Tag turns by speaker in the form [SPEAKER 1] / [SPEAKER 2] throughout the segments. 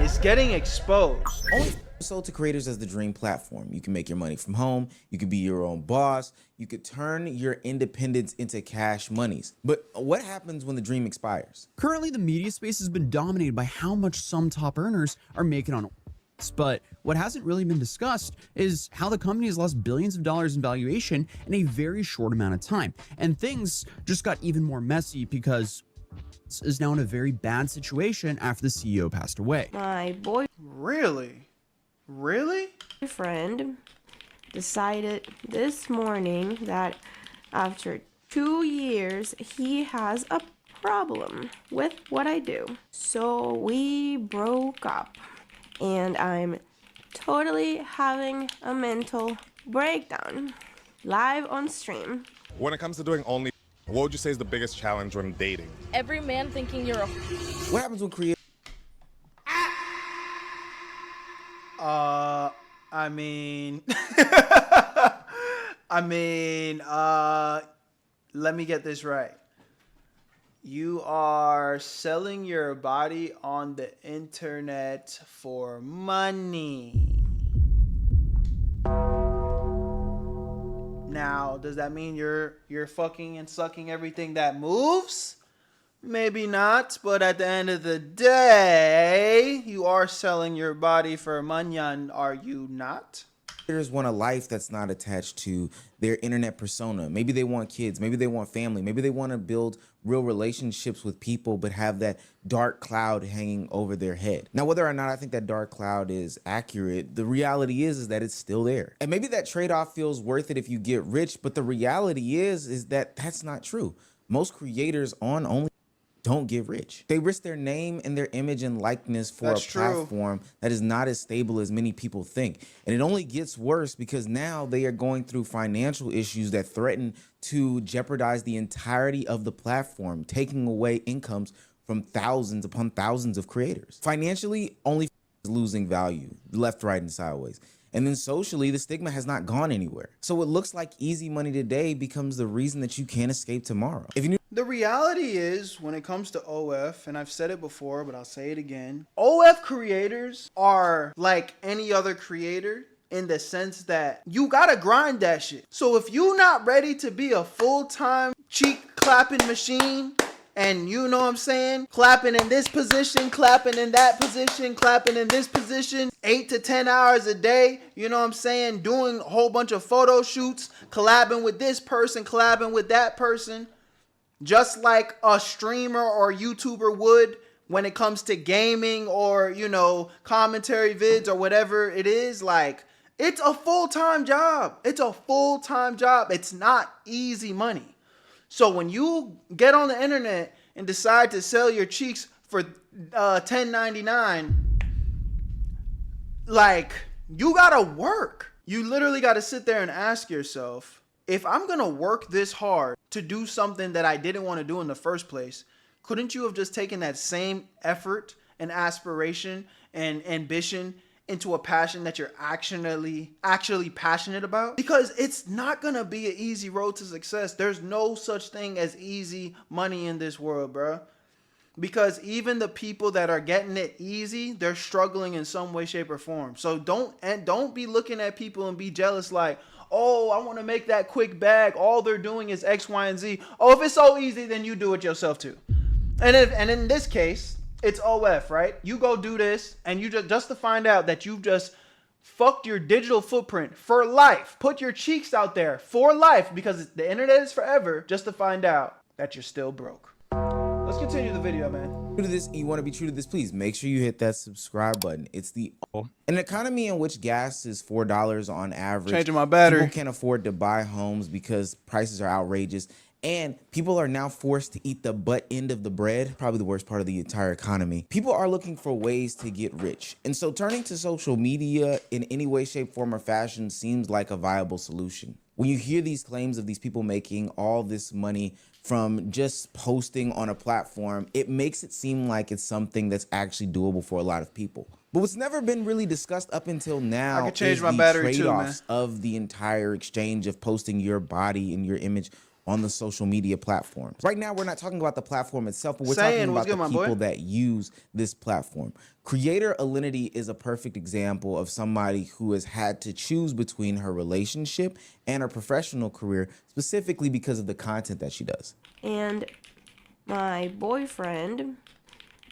[SPEAKER 1] It's getting exposed.
[SPEAKER 2] OnlyFans is sold to creators as the dream platform. You can make your money from home, you could be your own boss, you could turn your independence into cash monies. But what happens when the dream expires?
[SPEAKER 3] Currently, the media space has been dominated by how much some top earners are making on OnlyFans. But what hasn't really been discussed is how the company has lost billions of dollars in valuation in a very short amount of time. And things just got even more messy because is now in a very bad situation after the CEO passed away.
[SPEAKER 4] My
[SPEAKER 1] Really?
[SPEAKER 4] boyfriend decided this morning that after 2 years, he has a problem with what I do. So we broke up, and I'm totally having a mental breakdown live on stream.
[SPEAKER 5] When it comes to doing only, what would you say is the biggest challenge when dating?
[SPEAKER 6] Every man thinking you're a...
[SPEAKER 2] What happens when creators
[SPEAKER 1] let me get this right. You are selling your body on the internet for money. Now, does that mean you're fucking and sucking everything that moves? Maybe not, but at the end of the day, you are selling your body for money, are you not?
[SPEAKER 2] want a life that's not attached to their internet persona? Maybe they want kids, maybe they want family, maybe they want to build real relationships with people but have that dark cloud hanging over their head. Now, whether or not I think that dark cloud is accurate, the reality is that it's still there. And maybe that trade-off feels worth it if you get rich, but the reality is that that's not true. Most creators on OnlyFans don't get rich. They risk their name and their image and likeness for a platform that is not as stable as many people think. And it only gets worse because now they are going through financial issues that threaten to jeopardize the entirety of the platform, taking away incomes from thousands upon thousands of creators. Financially, OnlyFans is losing value, left, right, and sideways. And then socially, the stigma has not gone anywhere. So what looks like easy money today becomes the reason that you can't escape tomorrow.
[SPEAKER 1] The reality is, when it comes to OF, and I've said it before, but I'll say it again, OF creators are like any other creator in the sense that you gotta grind that shit. So if you're not ready to be a full-time cheek clapping machine, and you know what I'm saying, clapping in this position, clapping in that position, clapping in this position, 8 to 10 hours a day, you know what I'm saying, doing a whole bunch of photo shoots, collabing with this person, collabing with that person, just like a streamer or YouTuber would when it comes to gaming or, you know, commentary vids or whatever it is. Like, it's a full-time job. It's a full-time job. It's not easy money. So when you get on the internet and decide to sell your cheeks for $10.99, like, you gotta work. You literally gotta sit there and ask yourself, if I'm gonna work this hard to do something that I didn't want to do in the first place, couldn't you have just taken that same effort and aspiration and ambition into a passion that you're actually passionate about? Because it's not gonna be an easy road to success. There's no such thing as easy money in this world, bro. Because even the people that are getting it easy, they're struggling in some way, shape, or form. So don't be looking at people and be jealous like, oh, I want to make that quick bag. All they're doing is X, Y, and Z. Oh, if it's so easy, then you do it yourself too. And in this case, it's OF, right? You go do this, and you just to find out that you've just fucked your digital footprint for life. Put your cheeks out there for life, because the internet is forever, just to find out that you're still broke. Let's continue the video, man.
[SPEAKER 2] To this, you want to be true to this, please make sure you hit that subscribe button. It's an economy in which gas is $4 on average.
[SPEAKER 1] Changing my battery.
[SPEAKER 2] People can't afford to buy homes because prices are outrageous. And people are now forced to eat the butt end of the bread, probably the worst part of the entire economy. People are looking for ways to get rich. And so turning to social media in any way, shape, form, or fashion seems like a viable solution. When you hear these claims of these people making all this money from just posting on a platform, it makes it seem like it's something that's actually doable for a lot of people. But what's never been really discussed up until now is the trade-offs of the entire exchange of posting your body and your image on the social media platforms. Right now, we're not talking about the platform itself, but we're
[SPEAKER 1] Saying,
[SPEAKER 2] talking
[SPEAKER 1] what's
[SPEAKER 2] about
[SPEAKER 1] good,
[SPEAKER 2] the
[SPEAKER 1] my boy?
[SPEAKER 2] people that use this platform. Creator Alinity is a perfect example of somebody who has had to choose between her relationship and her professional career, specifically because of the content that she does.
[SPEAKER 4] And my boyfriend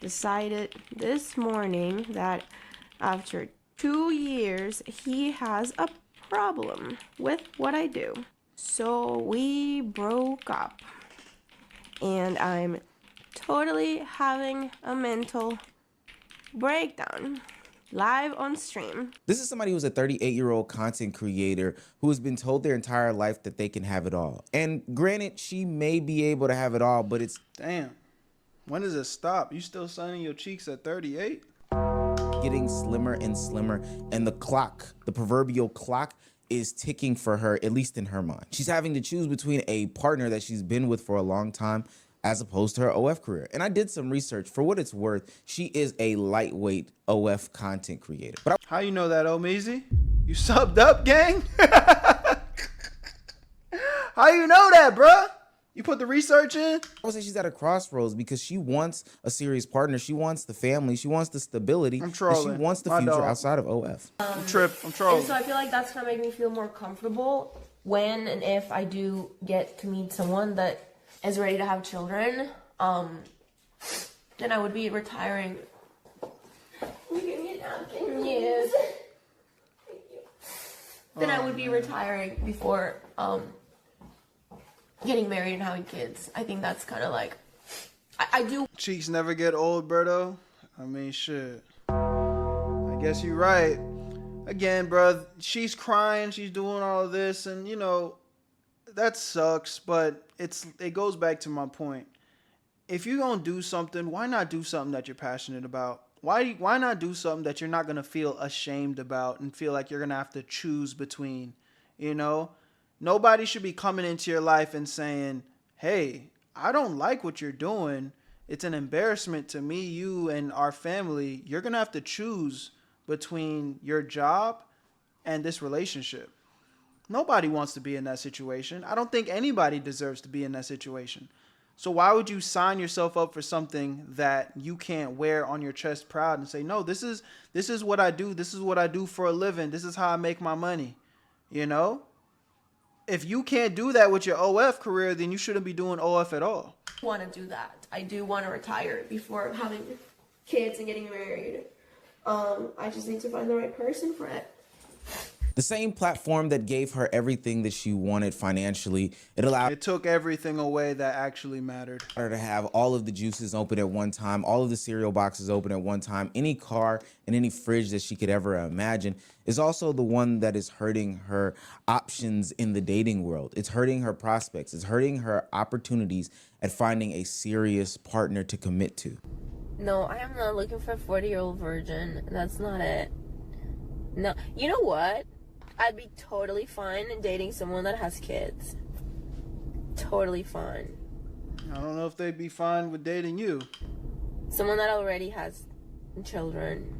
[SPEAKER 4] decided this morning that after 2 years, he has a problem with what I do. So we broke up. And I'm totally having a mental breakdown live on stream.
[SPEAKER 2] This is somebody who's a 38-year-old content creator who has been told their entire life that they can have it all. And granted, she may be able to have it all, but it's
[SPEAKER 1] Damn. When does it stop? You still sunning your cheeks at 38?
[SPEAKER 2] getting slimmer and slimmer, and the clock, the proverbial clock, is ticking for her, at least in her mind. She's having to choose between a partner that she's been with for a long time as opposed to her OF career. And I did some research. For what it's worth, she is a lightweight OF content creator. But
[SPEAKER 1] How you know that, Omeezy? You subbed up, gang? How you know that, bruh? You put the research in?
[SPEAKER 2] I would say she's at a crossroads because she wants a serious partner. She wants the family. She wants the stability.
[SPEAKER 1] I'm trolling.
[SPEAKER 2] And she wants the
[SPEAKER 1] My
[SPEAKER 2] future
[SPEAKER 1] dog.
[SPEAKER 2] outside of OF.
[SPEAKER 1] I'm
[SPEAKER 4] And
[SPEAKER 1] trolling.
[SPEAKER 4] so I feel like that's gonna make me feel more comfortable when and if I do get to meet someone that is ready to have children. Then I would be retiring. You give me a napkin? Yes. Thank you. Then I would be retiring before getting married and having kids. I think that's kind of like I do.
[SPEAKER 1] Cheeks never get old, Berto. I mean, shit. I guess you're right. Again, bruh, she's crying, she's doing all of this, and you know, that sucks, but it goes back to my point. If you're gonna do something, why not do something that you're passionate about? Why not do something that you're not gonna feel ashamed about and feel like you're gonna have to choose between, you know? Nobody should be coming into your life and saying, hey, I don't like what you're doing. It's an embarrassment to me, you, and our family. You're going to have to choose between your job and this relationship. Nobody wants to be in that situation. I don't think anybody deserves to be in that situation. So why would you sign yourself up for something that you can't wear on your chest proud and say, no, this is what I do. This is what I do for a living. This is how I make my money. You know? If you can't do that with your OF career, then you shouldn't be doing OF at all.
[SPEAKER 4] Want to do that. I do want to retire before having kids and getting married. I just need to find the right person for it.
[SPEAKER 2] The same platform that gave her everything that she wanted financially, it allowed
[SPEAKER 1] It took everything away that actually mattered.
[SPEAKER 2] her to have all of the juices open at one time, all of the cereal boxes open at one time, any car and any fridge that she could ever imagine, is also the one that is hurting her options in the dating world. It's hurting her prospects. It's hurting her opportunities at finding a serious partner to commit to.
[SPEAKER 4] No, I am not looking for a 40-year-old virgin. That's not it. No. You know what? I'd be totally fine in dating someone that has kids. Totally fine.
[SPEAKER 1] I don't know if they'd be fine with dating you.
[SPEAKER 4] Someone that already has children.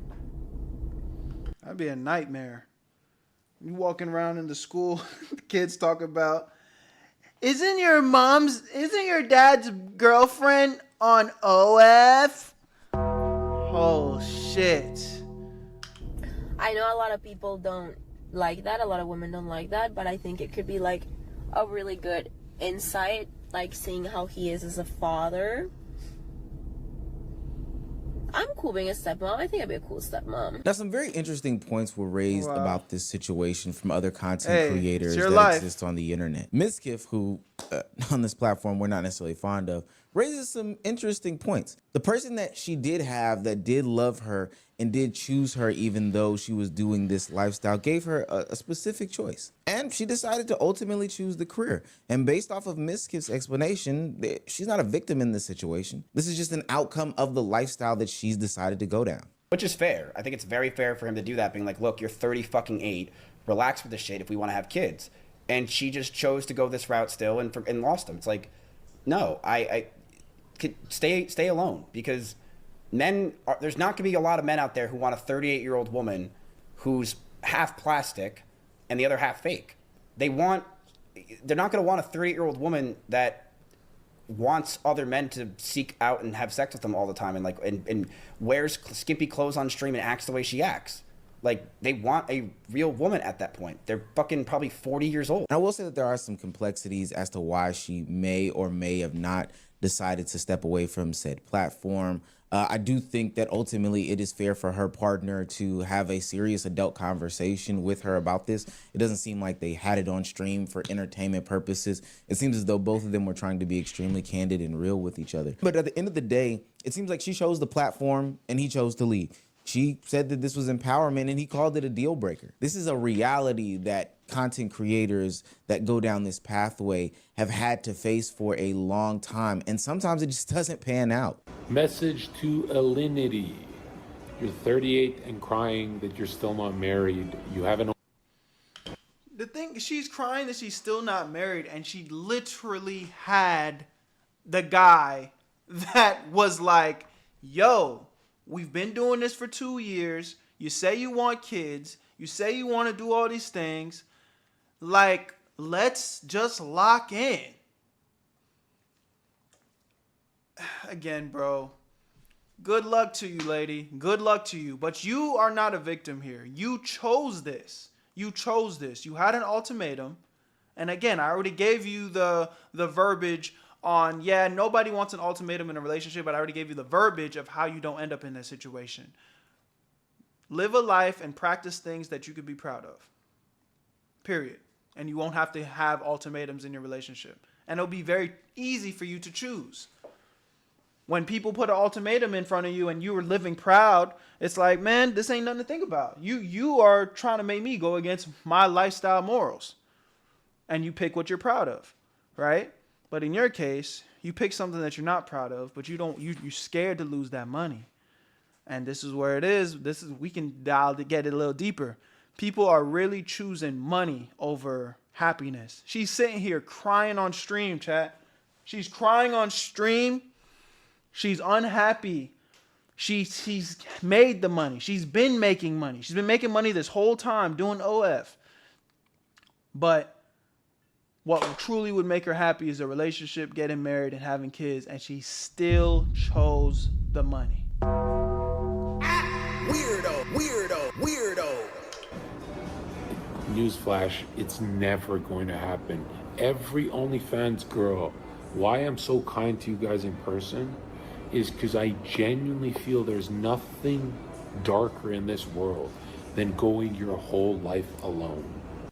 [SPEAKER 1] That'd be a nightmare. You walking around in the school, the kids talk about, isn't your dad's girlfriend on OF? Oh shit.
[SPEAKER 4] I know a lot of people don't like that. A lot of women don't like that, but I think it could be like a really good insight, like seeing how he is as a father. I'm cool being a stepmom. I think I'd be a cool stepmom.
[SPEAKER 2] Now, some very interesting points were raised
[SPEAKER 1] Wow.
[SPEAKER 2] about this situation from other content
[SPEAKER 1] Hey,
[SPEAKER 2] creators
[SPEAKER 1] it's your
[SPEAKER 2] that
[SPEAKER 1] life.
[SPEAKER 2] exist on the internet. Miskiff, who on this platform we're not necessarily fond of, raises some interesting points. The person that she did have that did love her and did choose her even though she was doing this lifestyle gave her a specific choice. And she decided to ultimately choose the career. And based off of Miskiff's explanation, she's not a victim in this situation. This is just an outcome of the lifestyle that she's decided to go down.
[SPEAKER 6] Which is fair. I think it's very fair for him to do that, being like, look, you're 30-fucking-8, relax with this shit if we want to have kids. And she just chose to go this route still and lost him. It's like, no, I could stay alone, because there's not going to be a lot of men out there who want a 38-year-old woman who's half plastic and the other half fake. They want they're not going to want a 38-year-old woman that wants other men to seek out and have sex with them all the time, and like and wears skimpy clothes on stream and acts the way she acts. Like, they want a real woman at that point. They're fucking probably 40 years old.
[SPEAKER 2] And I will say that there are some complexities as to why she may or may have not decided to step away from said platform. I do think that ultimately it is fair for her partner to have a serious adult conversation with her about this. It doesn't seem like they had it on stream for entertainment purposes. It seems as though both of them were trying to be extremely candid and real with each other. But at the end of the day, it seems like she chose the platform and he chose to leave. She said that this was empowerment and he called it a deal breaker. This is a reality that content creators that go down this pathway have had to face for a long time. And sometimes it just doesn't pan out.
[SPEAKER 7] Message to Alinity. You're 38 and crying that you're still not married. You haven't.
[SPEAKER 1] The thing, she's crying that she's still not married, and she literally had the guy that was like, yo, we've been doing this for 2 years. You say you want kids. You say you want to do all these things. Like, let's just lock in. Again, bro, good luck to you, lady. Good luck to you. But you are not a victim here. You chose this. You chose this. You had an ultimatum. And again, I already gave you the verbiage on, yeah, nobody wants an ultimatum in a relationship, but I already gave you the verbiage of how you don't end up in that situation. Live a life and practice things that you could be proud of. Period. And you won't have to have ultimatums in your relationship. And it'll be very easy for you to choose. When people put an ultimatum in front of you and you were living proud, it's like, man, this ain't nothing to think about. You are trying to make me go against my lifestyle morals. And you pick what you're proud of, right? But in your case, you pick something that you're not proud of, but you're scared to lose that money. And this is where it is. We can dial to get it a little deeper. People are really choosing money over happiness. She's sitting here crying on stream, chat. She's crying on stream. She's unhappy. She's made the money. She's been making money. She's been making money this whole time doing OF. But what truly would make her happy is a relationship, getting married, and having kids. And she still chose the money.
[SPEAKER 8] Weirdo.
[SPEAKER 7] Newsflash, it's never going to happen. Every OnlyFans girl, why I'm so kind to you guys in person is because I genuinely feel there's nothing darker in this world than going your whole life alone.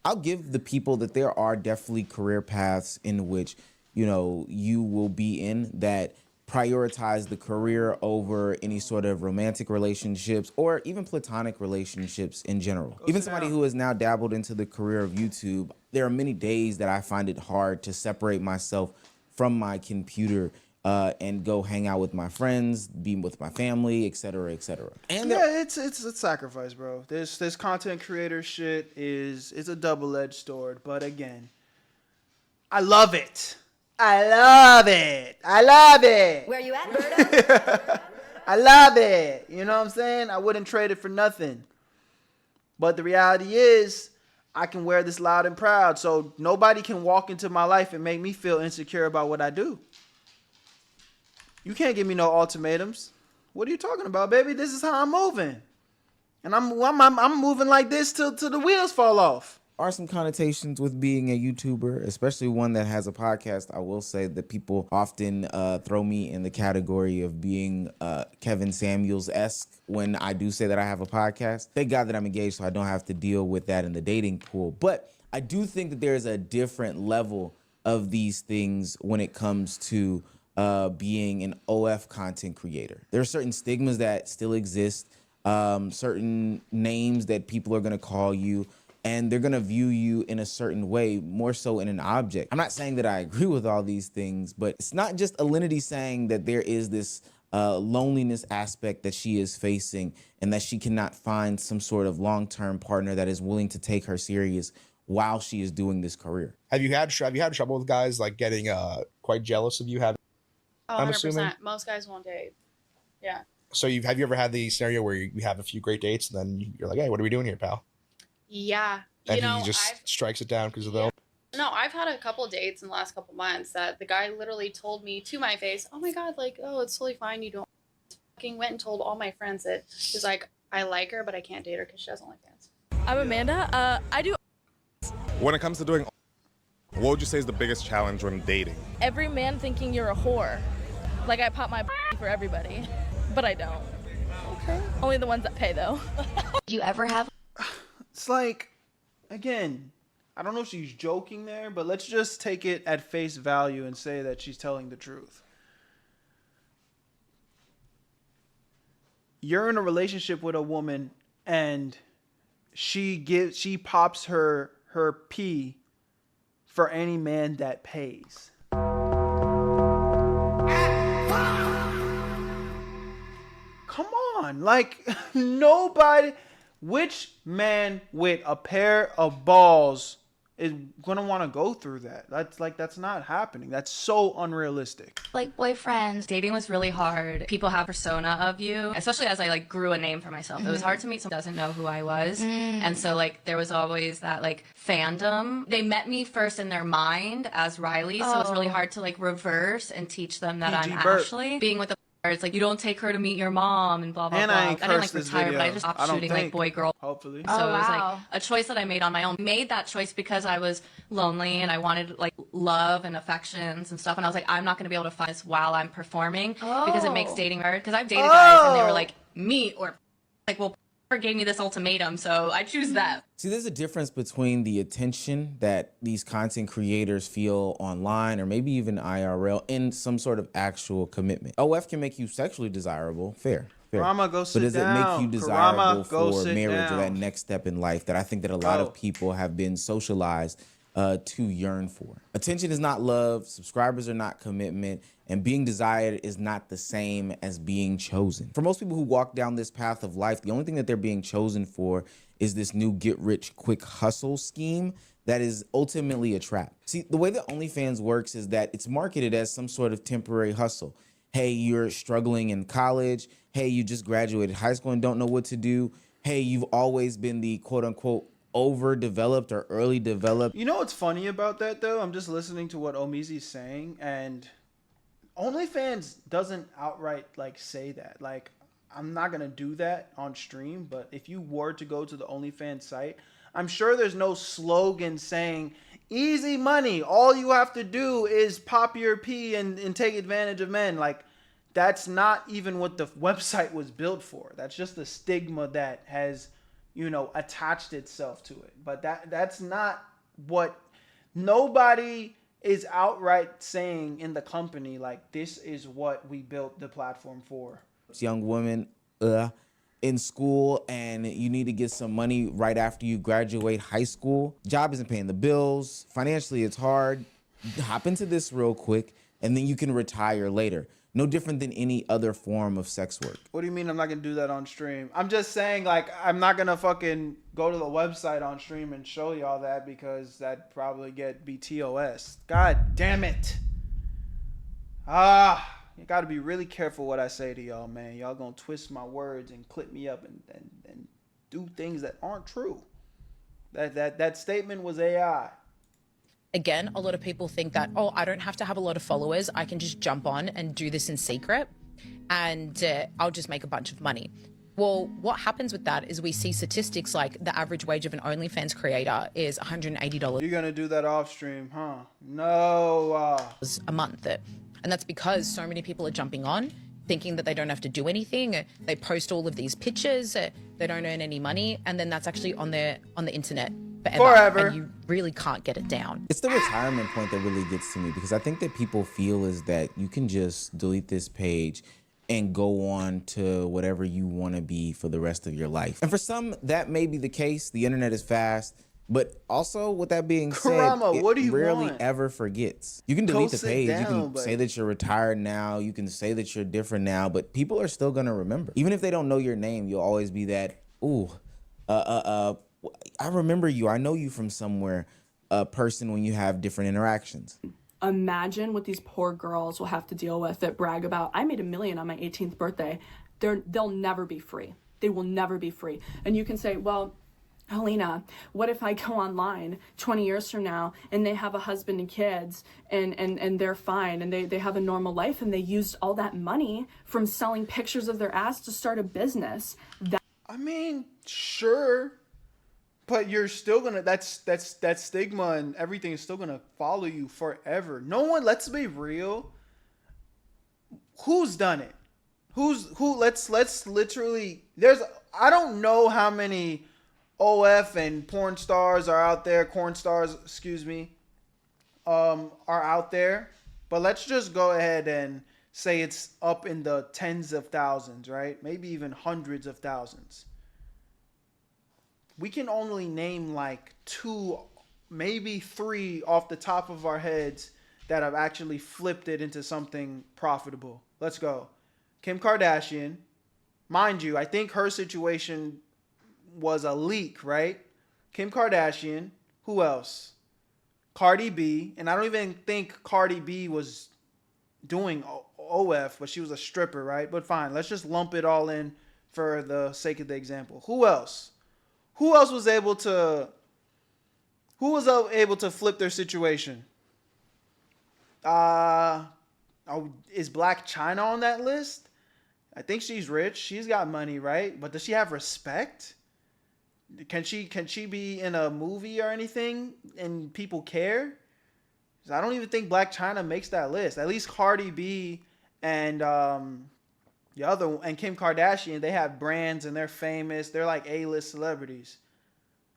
[SPEAKER 2] I'll give the people that there are definitely career paths in which, you will be in that prioritize the career over any sort of romantic relationships or even platonic relationships in general. Even somebody who has now dabbled into the career of YouTube, there are many days that I find it hard to separate myself from my computer and go hang out with my friends, be with my family, et cetera, et cetera. And
[SPEAKER 1] yeah, it's a sacrifice, bro. This content creator shit is a double-edged sword. But again, I love it. I love it.
[SPEAKER 8] Where you at, Berto?
[SPEAKER 1] I love it. You know what I'm saying? I wouldn't trade it for nothing. But the reality is, I can wear this loud and proud. So nobody can walk into my life and make me feel insecure about what I do. You can't give me no ultimatums. What are you talking about, baby? This is how I'm moving. And I'm moving like this till the wheels fall off.
[SPEAKER 2] Are some connotations with being a YouTuber, especially one that has a podcast. I will say that people often throw me in the category of being Kevin Samuels-esque when I do say that I have a podcast. Thank God that I'm engaged, so I don't have to deal with that in the dating pool. But I do think that there's a different level of these things when it comes to being an OF content creator. There are certain stigmas that still exist, certain names that people are going to call you, and they're going to view you in a certain way, more so in an object. I'm not saying that I agree with all these things, but it's not just Alinity saying that there is this loneliness aspect that she is facing and that she cannot find some sort of long-term partner that is willing to take her serious while she is doing this career.
[SPEAKER 9] Have you had trouble with guys like getting quite jealous of you having?
[SPEAKER 10] Oh,
[SPEAKER 9] I'm
[SPEAKER 10] 100%.
[SPEAKER 9] assuming.
[SPEAKER 10] Most guys won't date. Yeah.
[SPEAKER 9] So have you ever had the scenario where you have a few great dates and then you're like, hey, what are we doing here, pal?
[SPEAKER 10] Yeah.
[SPEAKER 9] And he just strikes it down because of the.
[SPEAKER 10] No, I've had a couple dates in the last couple months that the guy literally told me to my face, oh my God, like, oh, it's totally fine. You don't fucking went and told all my friends that he's like, I like her, but I can't date her because she has OnlyFans.
[SPEAKER 11] I'm Amanda. I do.
[SPEAKER 5] When it comes to doing, what would you say is the biggest challenge when dating?
[SPEAKER 11] Every man thinking you're a whore. Like I pop my for everybody, but I don't. Okay. Only the ones that pay though.
[SPEAKER 12] Do you ever have?
[SPEAKER 1] It's like, again, I don't know if she's joking there, but let's just take it at face value and say that she's telling the truth. You're in a relationship with a woman and she pops her pee for any man that pays. Come on, like nobody, which man with a pair of balls is gonna want to go through that? That's not happening. That's so unrealistic.
[SPEAKER 12] Like boyfriends.
[SPEAKER 13] Dating was really hard. People have a persona of you, especially as I like grew a name for myself. It was hard to meet someone who doesn't know who I was. And so like there was always that like fandom. They met me first in their mind as Riley. So it's really hard to like reverse and teach them that I'm Ashley. Being with the it's like you don't take her to meet your mom and blah blah
[SPEAKER 1] And
[SPEAKER 13] blah.
[SPEAKER 1] I
[SPEAKER 13] didn't like retire, but I just stopped shooting like boy girl.
[SPEAKER 1] Hopefully.
[SPEAKER 13] So it was like a choice that I made on my own. Made that choice because I was lonely and I wanted like love and affections and stuff. And I was like, I'm not going to be able to find this while I'm performing because it makes dating hard. Because I've dated guys and they were like, meet or like, well, gave me this ultimatum, so I choose that.
[SPEAKER 2] See, there's a difference between the attention that these content creators feel online or maybe even IRL and some sort of actual commitment. OF can make you sexually desirable, fair.
[SPEAKER 1] Karama, go sit
[SPEAKER 2] but does
[SPEAKER 1] down.
[SPEAKER 2] it make you desirable for marriage
[SPEAKER 1] down.
[SPEAKER 2] or that next step in life that I think that a lot of people have been socialized to yearn for? Attention is not love, subscribers are not commitment, and being desired is not the same as being chosen. For most people who walk down this path of life, the only thing that they're being chosen for is this new get-rich-quick hustle scheme that is ultimately a trap. See, the way that OnlyFans works is that it's marketed as some sort of temporary hustle. Hey, you're struggling in college. Hey, you just graduated high school and don't know what to do. Hey, you've always been the quote-unquote overdeveloped or early developed.
[SPEAKER 1] You know what's funny about that though? I'm just listening to what Omizi's saying, and OnlyFans doesn't outright like say that. Like, I'm not gonna do that on stream, but if you were to go to the OnlyFans site, I'm sure there's no slogan saying easy money. All you have to do is pop your pee and take advantage of men. Like, that's not even what the website was built for. That's just the stigma that has, you know, attached itself to it. But that's not what nobody is outright saying in the company, like, this is what we built the platform for.
[SPEAKER 2] Young women in school and you need to get some money right after you graduate high school. Job isn't paying the bills. Financially, it's hard. Hop into this real quick and then you can retire later. No different than any other form of sex work.
[SPEAKER 1] What do you mean I'm not going to do that on stream? I'm just saying, like, I'm not going to fucking go to the website on stream and show y'all that because that'd probably get BTOS. God damn it. You got to be really careful what I say to y'all, man. Y'all going to twist my words and clip me up and do things that aren't true. That statement was AI.
[SPEAKER 14] Again, a lot of people think that, oh, I don't have to have a lot of followers. I can just jump on and do this in secret and I'll just make a bunch of money. Well, what happens with that is we see statistics like the average wage of an OnlyFans creator is $180.
[SPEAKER 1] You're going to do that off stream, huh? No.
[SPEAKER 14] A month. And that's because so many people are jumping on thinking that they don't have to do anything. They post all of these pictures. They don't earn any money. And then that's actually on the internet forever. And you really can't get it down.
[SPEAKER 2] It's the retirement point that really gets to me because I think that people feel is that you can just delete this page and go on to whatever you want to be for the rest of your life. And for some, that may be the case. The internet is fast. But also, with that being said,
[SPEAKER 1] Karama, what do you
[SPEAKER 2] rarely
[SPEAKER 1] want?
[SPEAKER 2] ever forgets. You can delete the page.
[SPEAKER 1] Down,
[SPEAKER 2] you can
[SPEAKER 1] but...
[SPEAKER 2] say that you're retired now. You can say that you're different now. But people are still going to remember. Even if they don't know your name, you'll always be that, ooh, I remember you. I know you from somewhere, person when you have different interactions.
[SPEAKER 15] Imagine what these poor girls will have to deal with that brag about, I made $1 million on my 18th birthday. They'll never be free. They will never be free. And you can say, well, Helena, what if I go online 20 years from now and they have a husband and kids and they're fine and they have a normal life and they used all that money from selling pictures of their ass to start a business?
[SPEAKER 1] I mean, sure. But you're still gonna that stigma and everything is still gonna follow you forever. No one, let's be real. Who's done it? Let's literally I don't know how many OF and porn stars are out there, are out there. But let's just go ahead and say it's up in the tens of thousands, right? Maybe even hundreds of thousands. We can only name like 2, maybe 3 off the top of our heads that have actually flipped it into something profitable. Let's go. Kim Kardashian. Mind you, I think her situation was a leak, right? Kim Kardashian. Who else? Cardi B. And I don't even think Cardi B was doing OF, but she was a stripper, right? But fine, let's just lump it all in for the sake of the example. Who else? Who was able to flip their situation? Is Black China on that list? I think she's rich. She's got money, right? But does she have respect? Can she be in a movie or anything and people care? 'Cause I don't even think Black China makes that list. At least Cardi B and Kim Kardashian, they have brands and they're famous. They're like A-list celebrities.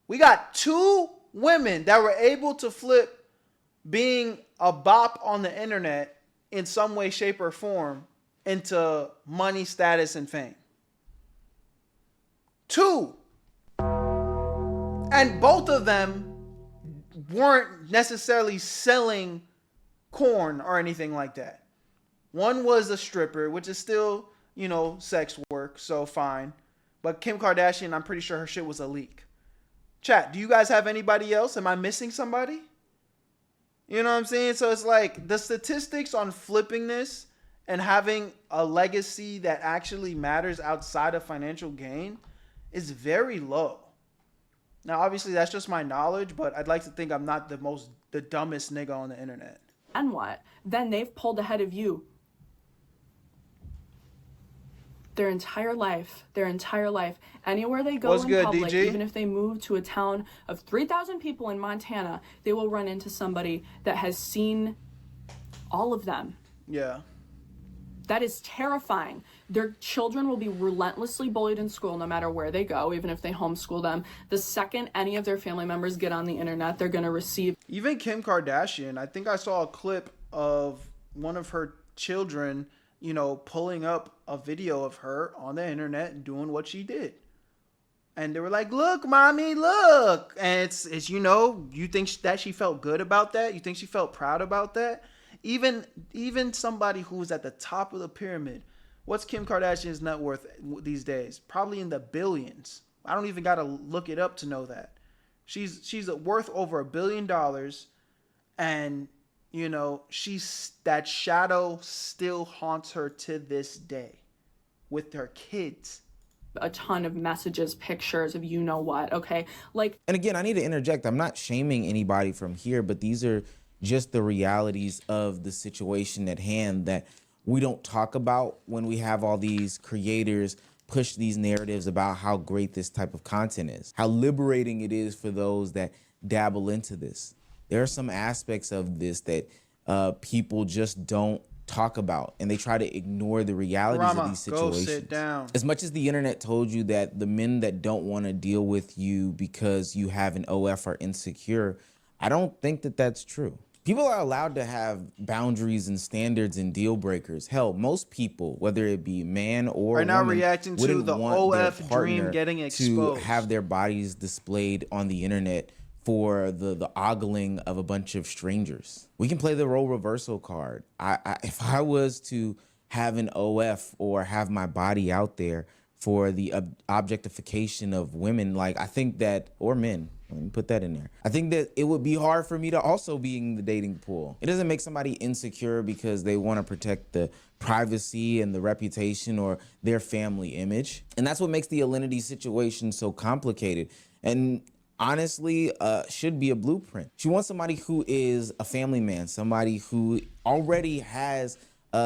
[SPEAKER 1] We got 2 women that were able to flip being a bop on the internet in some way, shape, or form into money, status, and fame. 2. And both of them weren't necessarily selling corn or anything like that. One was a stripper, which is still, sex work, so fine. But Kim Kardashian, I'm pretty sure her shit was a leak. Chat, do you guys have anybody else? Am I missing somebody? You know what I'm saying? So it's like the statistics on flipping this and having a legacy that actually matters outside of financial gain is very low. Now, obviously, that's just my knowledge, but I'd like to think I'm not the dumbest nigga on the internet.
[SPEAKER 15] And what? Then they've pulled ahead of you. Their entire life. Anywhere they go
[SPEAKER 1] What's
[SPEAKER 15] in
[SPEAKER 1] good,
[SPEAKER 15] public,
[SPEAKER 1] DG?
[SPEAKER 15] even if they move to a town of 3,000 people in Montana, they will run into somebody that has seen all of them.
[SPEAKER 1] Yeah.
[SPEAKER 15] That is terrifying. Their children will be relentlessly bullied in school no matter where they go, even if they homeschool them. The second any of their family members get on the internet, they're going to receive.
[SPEAKER 1] Even Kim Kardashian, I think I saw a clip of one of her children, pulling up a video of her on the internet and doing what she did. And they were like, "Look, mommy, look." And it's you think that she felt good about that? You think she felt proud about that? Even somebody who was at the top of the pyramid, what's Kim Kardashian's net worth these days? Probably in the billions. I don't even got to look it up to know that. She's worth over $1 billion, and that shadow still haunts her to this day with her kids.
[SPEAKER 15] A ton of messages, pictures of what, okay?
[SPEAKER 2] And again, I need to interject. I'm not shaming anybody from here, but these are just the realities of the situation at hand that we don't talk about when we have all these creators push these narratives about how great this type of content is, how liberating it is for those that dabble into this. There are some aspects of this that people just don't talk about, and they try to ignore the realities of these situations.
[SPEAKER 1] Go sit down.
[SPEAKER 2] As much as the internet told you that the men that don't want to deal with you because you have an OF are insecure, I don't think that that's true. People are allowed to have boundaries and standards and deal breakers. Hell, most people, whether it be man or
[SPEAKER 1] are now
[SPEAKER 2] woman,
[SPEAKER 1] reacting to
[SPEAKER 2] wouldn't
[SPEAKER 1] the
[SPEAKER 2] want their
[SPEAKER 1] OF
[SPEAKER 2] partner
[SPEAKER 1] dream getting exposed.
[SPEAKER 2] to have their bodies displayed on the internet for the ogling of a bunch of strangers. We can play the role reversal card. If I was to have an OF or have my body out there for the objectification of women. Like, I think that, or men, let me put that in there. I think that it would be hard for me to also be in the dating pool. It doesn't make somebody insecure because they want to protect the privacy and the reputation or their family image. And that's what makes the Alinity situation so complicated. And honestly, should be a blueprint. She wants somebody who is a family man, somebody who already has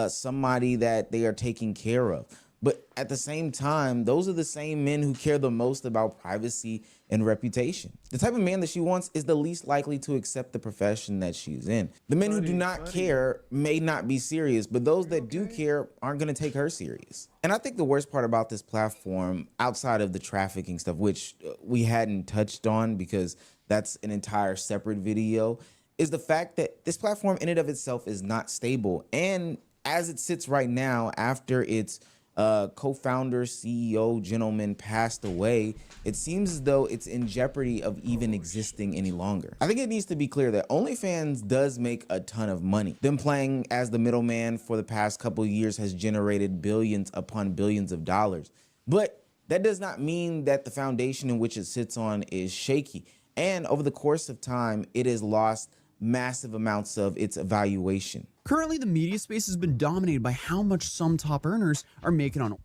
[SPEAKER 2] somebody that they are taking care of. But at the same time, those are the same men who care the most about privacy and reputation. The type of man that she wants is the least likely to accept the profession that she's in. The men who do not care may not be serious, but those that do care aren't gonna take her serious. And I think the worst part about this platform, outside of the trafficking stuff, which we hadn't touched on because that's an entire separate video, is the fact that this platform in and of itself is not stable. And as it sits right now, after its co-founder, CEO, gentleman passed away, it seems as though it's in jeopardy of even existing any longer. I think it needs to be clear that OnlyFans does make a ton of money. Them playing as the middleman for the past couple of years has generated billions upon billions of dollars. But that does not mean that the foundation in which it sits on is shaky. And over the course of time, it has lost massive amounts of its evaluation.
[SPEAKER 3] Currently, the media space has been dominated by how much some top earners are making on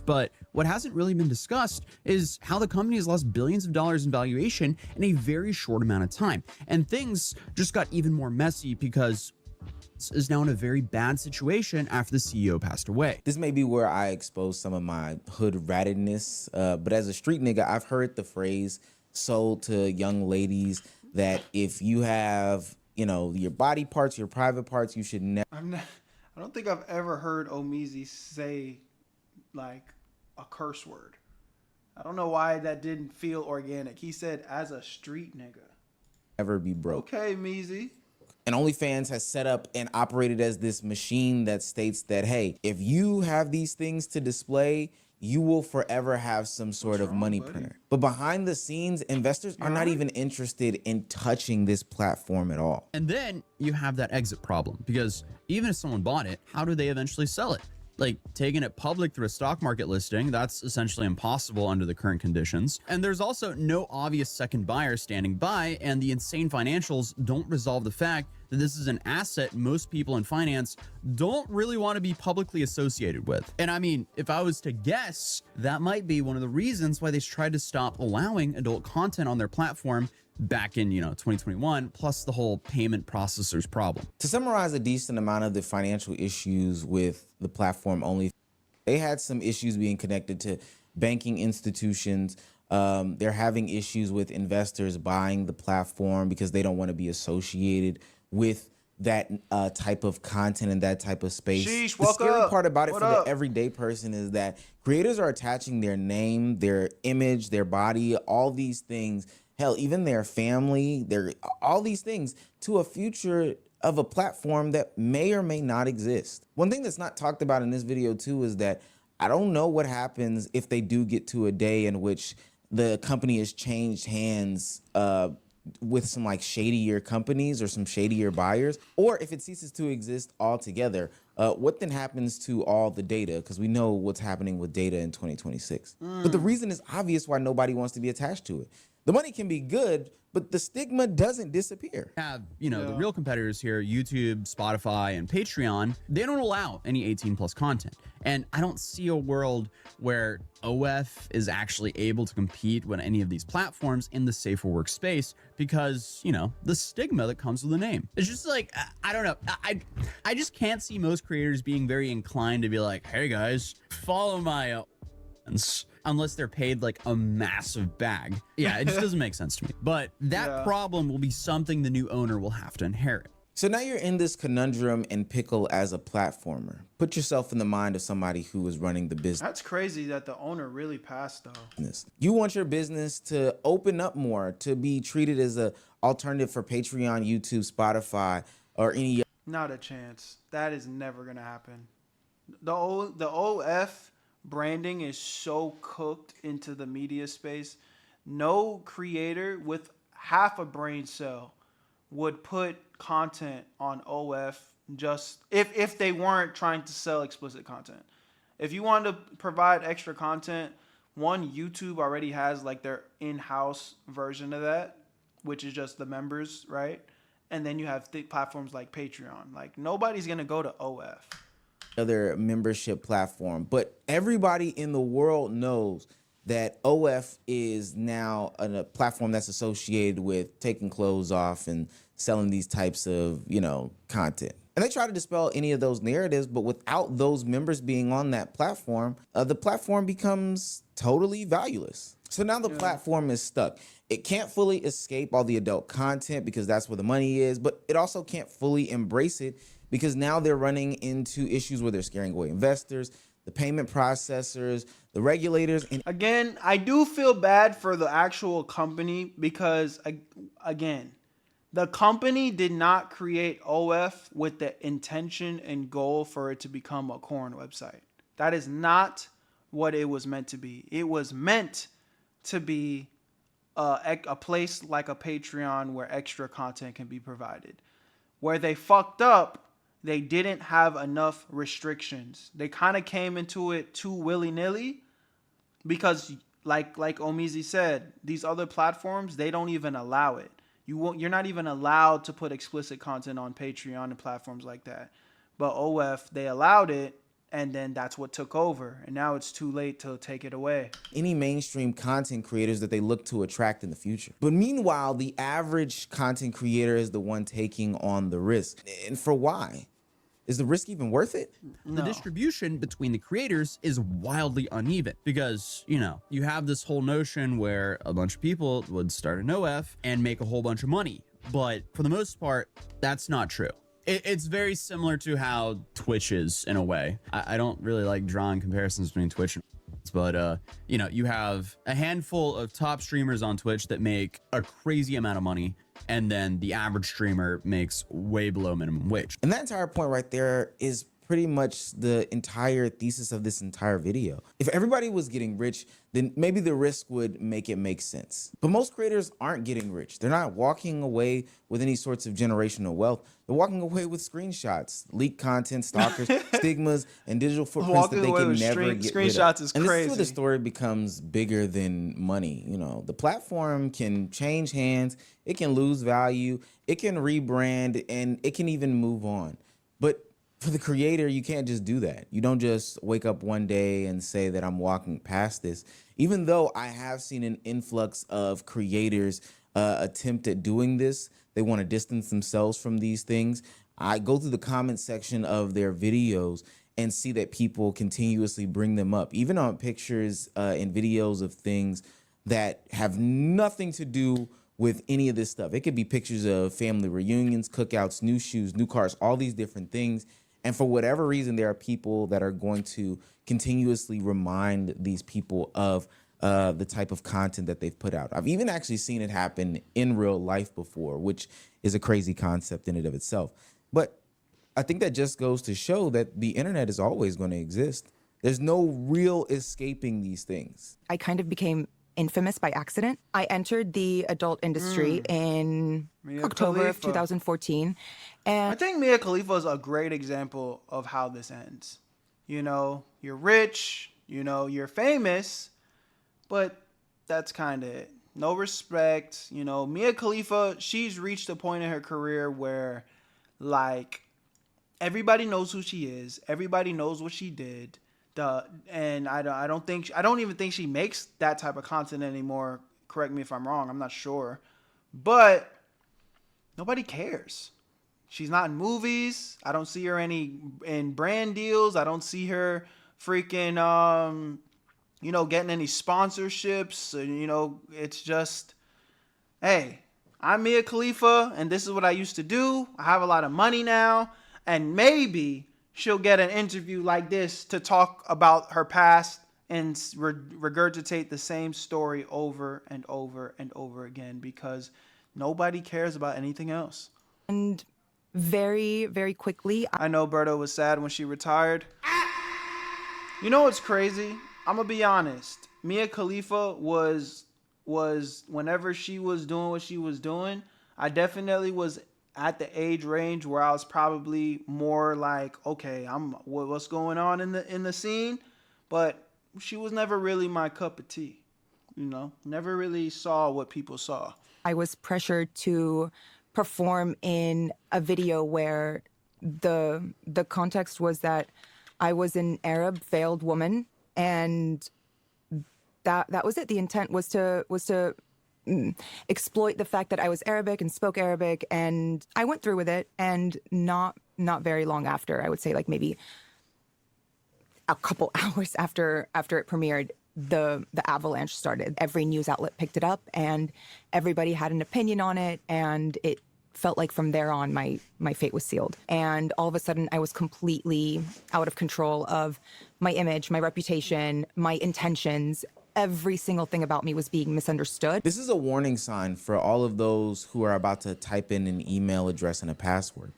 [SPEAKER 3] but what hasn't really been discussed is how the company has lost billions of dollars in valuation in a very short amount of time. And things just got even more messy because is now in a very bad situation after the CEO passed away.
[SPEAKER 2] This may be where I expose some of my hood ratedness, but as a street nigga, I've heard the phrase sold to young ladies that if you have, you know, your body parts, your private parts, you should never.
[SPEAKER 1] I don't think I've ever heard Omizi say like a curse word. I don't know why that didn't feel organic. He said, as a street nigga.
[SPEAKER 2] Ever be broke.
[SPEAKER 1] Okay, Meezy.
[SPEAKER 2] And OnlyFans has set up and operated as this machine that states that, hey, if you have these things to display, you will forever have some sort of money printer. But behind the scenes, investors are not even interested in touching this platform at all.
[SPEAKER 3] And then you have that exit problem, because even if someone bought it, how do they eventually sell it? Like, taking it public through a stock market listing, that's essentially impossible under the current conditions. And there's also no obvious second buyer standing by, and the insane financials don't resolve the fact that this is an asset most people in finance don't really want to be publicly associated with. And I mean, if I was to guess, that might be one of the reasons why they tried to stop allowing adult content on their platform back in, 2021, plus the whole payment processors problem.
[SPEAKER 2] To summarize a decent amount of the financial issues with the platform only, they had some issues being connected to banking institutions. They're having issues with investors buying the platform because they don't want to be associated with that type of content and that type of space.
[SPEAKER 1] Sheesh,
[SPEAKER 2] the scary part about it
[SPEAKER 1] what
[SPEAKER 2] for
[SPEAKER 1] up?
[SPEAKER 2] the everyday person is that creators are attaching their name, their image, their body, all these things, hell, even their family, all these things to a future of a platform that may or may not exist. One thing that's not talked about in this video too is that I don't know what happens if they do get to a day in which the company has changed hands with some like shadier companies or some shadier buyers, or if it ceases to exist altogether. What then happens to all the data? Because we know what's happening with data in 2026. But the reason is obvious why nobody wants to be attached to it. The money can be good, but the stigma doesn't disappear.
[SPEAKER 3] Have, the real competitors here, YouTube, Spotify, and Patreon, they don't allow any 18 plus content. And I don't see a world where OF is actually able to compete with any of these platforms in the safer work space because, the stigma that comes with the name. It's just like, I don't know. I just can't see most creators being very inclined to be like, hey guys, follow my unless they're paid like a massive bag. Yeah, it just doesn't make sense to me. But that problem will be something the new owner will have to inherit.
[SPEAKER 2] So now you're in this conundrum and pickle as a platformer. Put yourself in the mind of somebody who is running the business.
[SPEAKER 1] That's crazy that the owner really passed though.
[SPEAKER 2] You want your business to open up more, to be treated as an alternative for Patreon, YouTube, Spotify, or any.
[SPEAKER 1] Not a chance. That is never gonna happen. The OF branding is so cooked into the media space. No creator with half a brain cell would put content on OF just if they weren't trying to sell explicit content. If you want to provide extra content, one, YouTube already has like their in-house version of that, which is just the members, right? And then you have platforms like Patreon. Like nobody's gonna go to OF.
[SPEAKER 2] Other membership platform, but everybody in the world knows that OF is now a platform that's associated with taking clothes off and selling these types of, content. And they try to dispel any of those narratives, but without those members being on that platform, the platform becomes totally valueless. So now the platform is stuck. It can't fully escape all the adult content because that's where the money is, but it also can't fully embrace it because now they're running into issues where they're scaring away investors, the payment processors, the regulators. And
[SPEAKER 1] again, I do feel bad for the actual company because, again, the company did not create OF with the intention and goal for it to become a corn website. That is not what it was meant to be. It was meant to be a place like a Patreon where extra content can be provided. Where they fucked up, they didn't have enough restrictions. They kind of came into it too willy-nilly because, like Omizi said, these other platforms, they don't even allow it. You're not even allowed to put explicit content on Patreon and platforms like that. But OF, they allowed it, and then that's what took over. And now it's too late to take it away.
[SPEAKER 2] Any mainstream content creators that they look to attract in the future. But meanwhile, the average content creator is the one taking on the risk. And for why? Is the risk even worth it?
[SPEAKER 3] The distribution between the creators is wildly uneven because, you have this whole notion where a bunch of people would start an OF and make a whole bunch of money. But for the most part, that's not true. It's very similar to how Twitch is in a way. I don't really like drawing comparisons between Twitch and but you have a handful of top streamers on Twitch that make a crazy amount of money, and then the average streamer makes way below minimum wage.
[SPEAKER 2] And that entire point right there is pretty much the entire thesis of this entire video. If everybody was getting rich, then maybe the risk would make it make sense. But most creators aren't getting rich. They're not walking away with any sorts of generational wealth. They're walking away with screenshots, leaked content, stalkers, stigmas, and digital footprints that they can never get
[SPEAKER 1] screenshots
[SPEAKER 2] rid of.
[SPEAKER 1] is
[SPEAKER 2] and
[SPEAKER 1] crazy.
[SPEAKER 2] this is where the story becomes bigger than money. The platform can change hands, it can lose value, it can rebrand, and it can even move on. But for the creator, you can't just do that. You don't just wake up one day and say that I'm walking past this. Even though I have seen an influx of creators attempt at doing this, they want to distance themselves from these things. I go through the comment section of their videos and see that people continuously bring them up, even on pictures and videos of things that have nothing to do with any of this stuff. It could be pictures of family reunions, cookouts, new shoes, new cars, all these different things. And for whatever reason, there are people that are going to continuously remind these people of the type of content that they've put out. I've even actually seen it happen in real life before, which is a crazy concept in and of itself. But I think that just goes to show that the internet is always going to exist. There's no real escaping these things.
[SPEAKER 16] I kind of became infamous by accident. I entered the adult industry in October of 2014. And
[SPEAKER 1] I think Mia Khalifa is a great example of how this ends. You're rich, you're famous, but that's kind of it. No respect. Mia Khalifa, she's reached a point in her career where, like, everybody knows who she is. Everybody knows what she did. And I don't even think she makes that type of content anymore. Correct me if I'm wrong. I'm not sure. But nobody cares. She's not in movies. I don't see her in brand deals. I don't see her freaking getting any sponsorships. It's just, hey, I'm Mia Khalifa and this is what I used to do. I have a lot of money now, and maybe she'll get an interview like this to talk about her past and regurgitate the same story over and over and over again because nobody cares about anything else.
[SPEAKER 16] And very, very quickly,
[SPEAKER 1] I know Berto was sad when she retired. You know what's crazy? I'm gonna be honest. Mia Khalifa was whenever she was doing what she was doing, I definitely was at the age range where I was probably more like, okay, what's going on in the scene? but she was never really my cup of tea. You know, never really saw what people saw.
[SPEAKER 16] I was pressured to perform in a video where the context was that I was an Arab veiled woman, and that was it. The intent was to exploit the fact that I was Arabic and spoke Arabic, and I went through with it. And not very long after, I would say like maybe a couple hours after it premiered, the avalanche started. Every news outlet picked it up, and everybody had an opinion on it, and it felt like from there on my fate was sealed. And all of a sudden I was completely out of control of my image, my reputation, my intentions. Every single thing about me was being misunderstood.
[SPEAKER 2] This is a warning sign for all of those who are about to type in an email address and a password.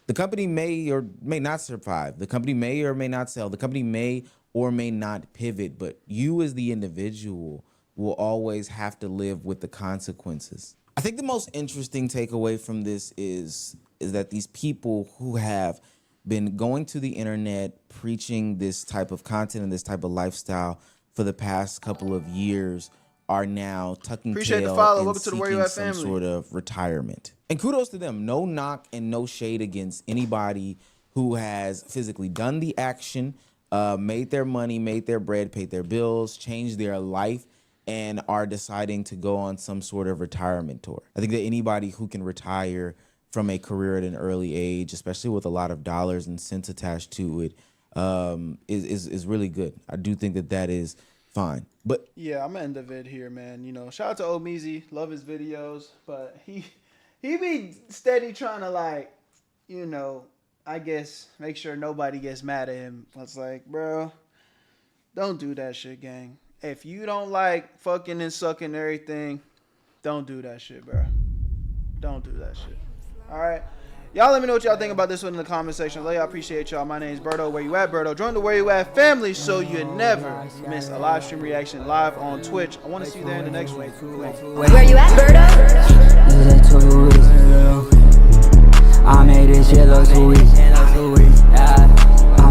[SPEAKER 2] The company may or may not survive. The company may or may not sell. The company may or may not pivot, but you as the individual will always have to live with the consequences. I think the most interesting takeaway from this is that these people who have been going to the internet preaching this type of content and this type of lifestyle for the past couple of years are now tucking tail and seeking some sort of retirement. And kudos to them. No knock and no shade against anybody who has physically done the action, made their money, made their bread, paid their bills, changed their life, and are deciding to go on some sort of retirement tour. I think that anybody who can retire from a career at an early age, especially with a lot of dollars and cents attached to it, is really good. I do think that is fine. But
[SPEAKER 1] yeah, I'm gonna end the vid here, man. You know, shout out to Omeezy, love his videos, but he be steady trying to, like, you know, I guess make sure nobody gets mad at him. It's like, bro, don't do that shit, gang. If you don't like fucking and sucking and everything, don't do that shit, bro. Don't do that shit. All right. Y'all let me know what y'all think about this one in the comment section. Love y'all, appreciate y'all. My name's Berto. Where you at, Berto? Join the Where You At family so you never miss a live stream reaction live on Twitch. I want to see you there in the next one.
[SPEAKER 8] Where you at, Berto? I made this shit look too easy.